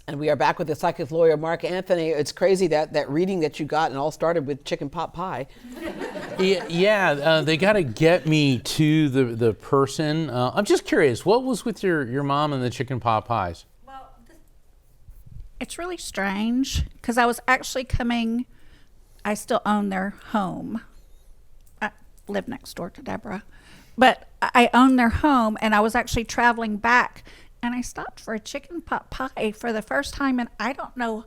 And we are back with the psychic lawyer, Mark Anthony. It's crazy that reading that you got and all started with chicken pot pie. Yeah, they got to get me to the person. I'm just curious, what was with your mom and the chicken pot pies? Well, it's really strange because I was actually coming, I still own their home. I live next door to Deborah. But I own their home, and I was actually traveling back, and I stopped for a chicken pot pie for the first time, and I don't know,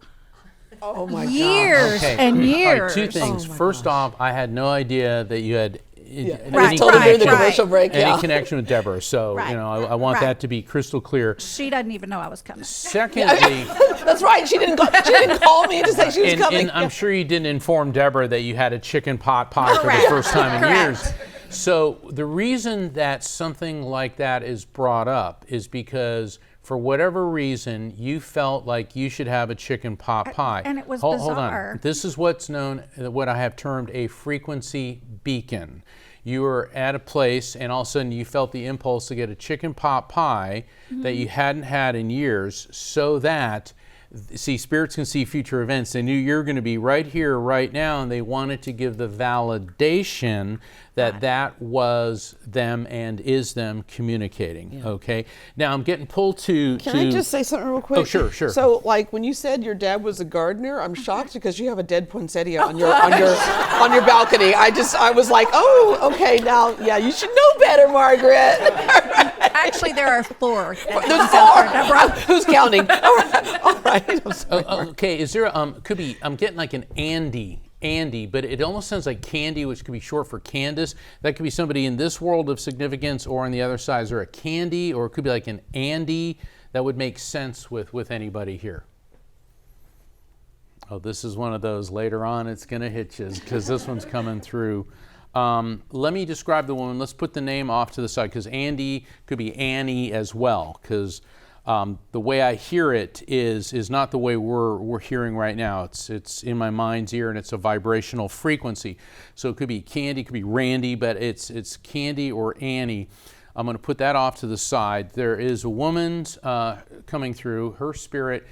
Oh my years Okay. and years. All right, two things. First off, I had no idea that you had any, Right, Told her during the right. commercial break, any yeah. connection with Deborah. So, Right. I want Right. that to be crystal clear. She doesn't even know I was coming. Secondly, That's right. She didn't call me to say she was coming. and I'm sure you didn't inform Deborah that you had a chicken pot pie for the Correct. first time in Correct. years. So the reason that something like that is brought up is because for whatever reason, you felt like you should have a chicken pot pie. and it was Hold bizarre. on. This is what's known, what I have termed a frequency beacon. You were at a place and all of a sudden you felt the impulse to get a chicken pot pie that you hadn't had in years, so that, see, spirits can see future events. They knew you're going to be right here, right now, and they wanted to give the validation that that was them and is them communicating. Okay. Now I'm getting pulled to. Can I just say something real quick? Oh, sure. So, like, when you said your dad was a gardener, I'm shocked because you have a dead poinsettia on your balcony. I was like, oh, okay, now, yeah, you should know better, Margaret. Actually, there are 4. There's 4. Who's counting? All right. I'm sorry. Okay, is there could be, I'm getting like an Andy, but it almost sounds like Candy, which could be short for Candace. That could be somebody in this world of significance, or on the other side, is there a Candy, or it could be like an Andy that would make sense with anybody here. Oh, this is one of those, later on it's gonna hit you, because this one's coming through. Let me describe the woman. Let's put the name off to the side, because Andy could be Annie as well, because the way I hear it is not the way we're hearing right now. It's in my mind's ear, and it's a vibrational frequency. So it could be Candy, it could be Randy, but it's Candy or Annie. I'm going to put that off to the side. There is a woman coming through, her spirit.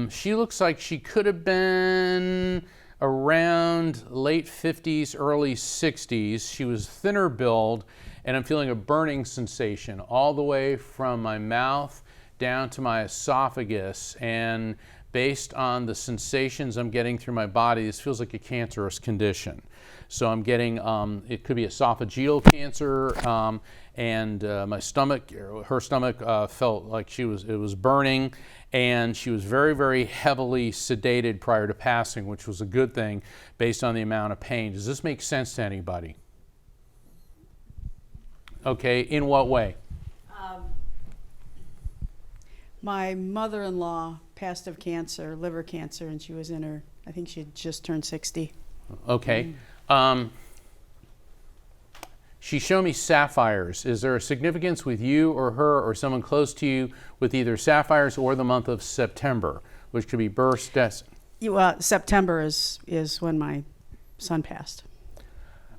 She looks like she could have been around late 50s, early 60s. She was thinner build, and I'm feeling a burning sensation all the way from my mouth down to my esophagus, and based on the sensations I'm getting through my body, this feels like a cancerous condition. So I'm getting, it could be esophageal cancer, and my stomach, her stomach felt like it was burning, and she was very, very heavily sedated prior to passing, which was a good thing based on the amount of pain. Does this make sense to anybody? Okay, in what way? My mother-in-law passed of cancer, liver cancer, and she was I think she had just turned 60. Okay. She showed me sapphires. Is there a significance with you or her or someone close to you with either sapphires or the month of September, which could be birth, death? September is when my son passed.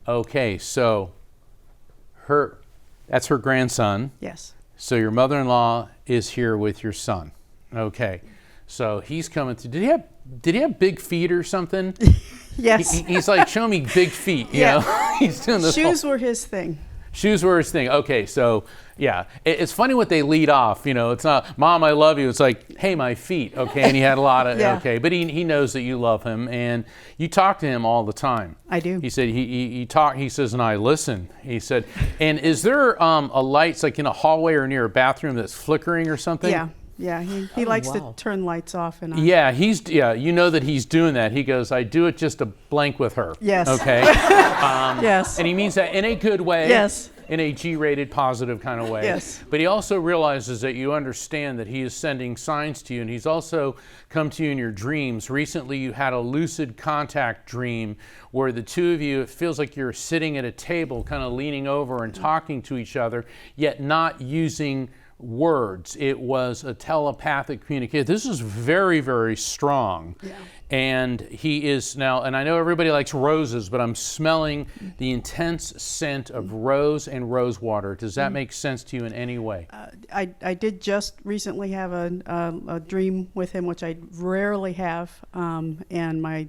Okay, so that's her grandson. Yes. So your mother-in-law is here with your son. Okay, so he's coming through. Did he have big feet or something? Yes. He's like, show me big feet. You know, he's doing this. Shoes were his thing. Shoes were his thing. Okay, so yeah, it's funny what they lead off. You know, it's not "Mom, I love you." It's like, "Hey, my feet." Okay, and he had a lot of okay, but he knows that you love him, and you talk to him all the time. I do. He said he talk. He says, and I listen. He said, and is there a lights like in a hallway or near a bathroom that's flickering or something? Yeah. He likes to turn lights off and on. Yeah, you know that he's doing that. He goes, I do it just to blank with her. Yes. Okay. Yes. And he means that in a good way. Yes. In a G-rated positive kind of way. Yes. But he also realizes that you understand that he is sending signs to you, and he's also come to you in your dreams. Recently you had a lucid contact dream where the two of you, it feels like you're sitting at a table kind of leaning over and talking to each other, yet not using words. It was a telepathic communication. This is very, very strong. Yeah. And he is now, and I know everybody likes roses, but I'm smelling the intense scent of rose and rose water. Does that make sense to you in any way? I did just recently have a dream with him, which I rarely have, and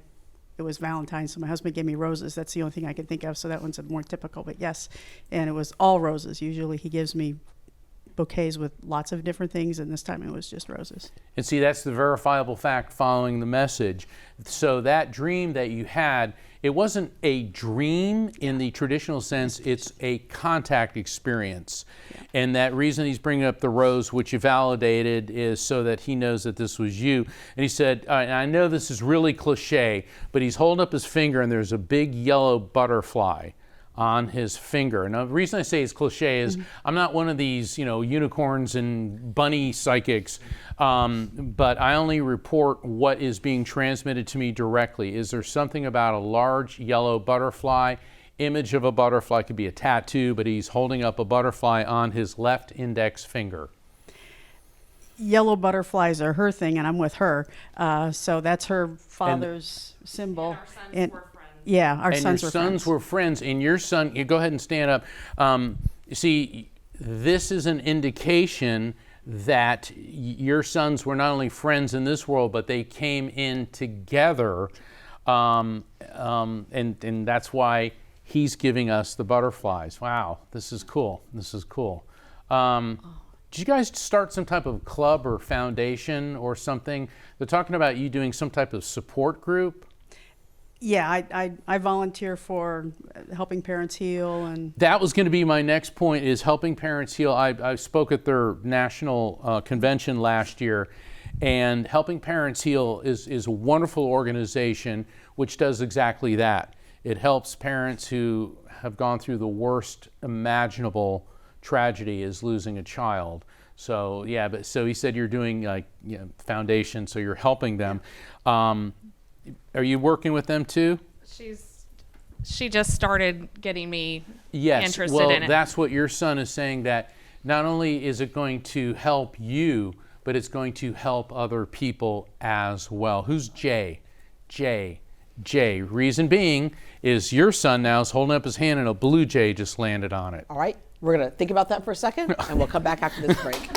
it was Valentine's, so my husband gave me roses. That's the only thing I could think of, so that one's more typical, but yes. And it was all roses. Usually he gives me bouquets with lots of different things, and this time it was just roses. And see, that's the verifiable fact following the message. So that dream that you had, it wasn't a dream in the traditional sense, it's a contact experience. Yeah. And that reason he's bringing up the rose, which you validated, is so that he knows that this was you. And he said, and I know this is really cliche, but he's holding up his finger and there's a big yellow butterfly on his finger. Now, the reason I say it's cliche is I'm not one of these, unicorns and bunny psychics, but I only report what is being transmitted to me directly. Is there something about a large yellow butterfly? Image of a butterfly, could be a tattoo, but he's holding up a butterfly on his left index finger. Yellow butterflies are her thing, and I'm with her. So that's her father's symbol. And our sons were friends. Yeah, our and sons your were sons friends. were friends, and your son, you go ahead and stand up. See, this is an indication that your sons were not only friends in this world, but they came in together, and that's why he's giving us the butterflies. Wow, this is cool. This is cool. Did you guys start some type of club or foundation or something? They're talking about you doing some type of support group. Yeah, I volunteer for Helping Parents Heal, and That was going to be my next point, is Helping Parents Heal. I spoke at their national convention last year, and Helping Parents Heal is a wonderful organization which does exactly that. It helps parents who have gone through the worst imaginable tragedy, is losing a child. So yeah, so he said you're doing foundation, so you're helping them. Are you working with them too? She just started getting me interested well, in it. That's what your son is saying, that not only is it going to help you, but it's going to help other people as well. Who's Jay? Jay. Reason being is your son now is holding up his hand and a blue jay just landed on it. All right, we're going to think about that for a second, and we'll come back after this break.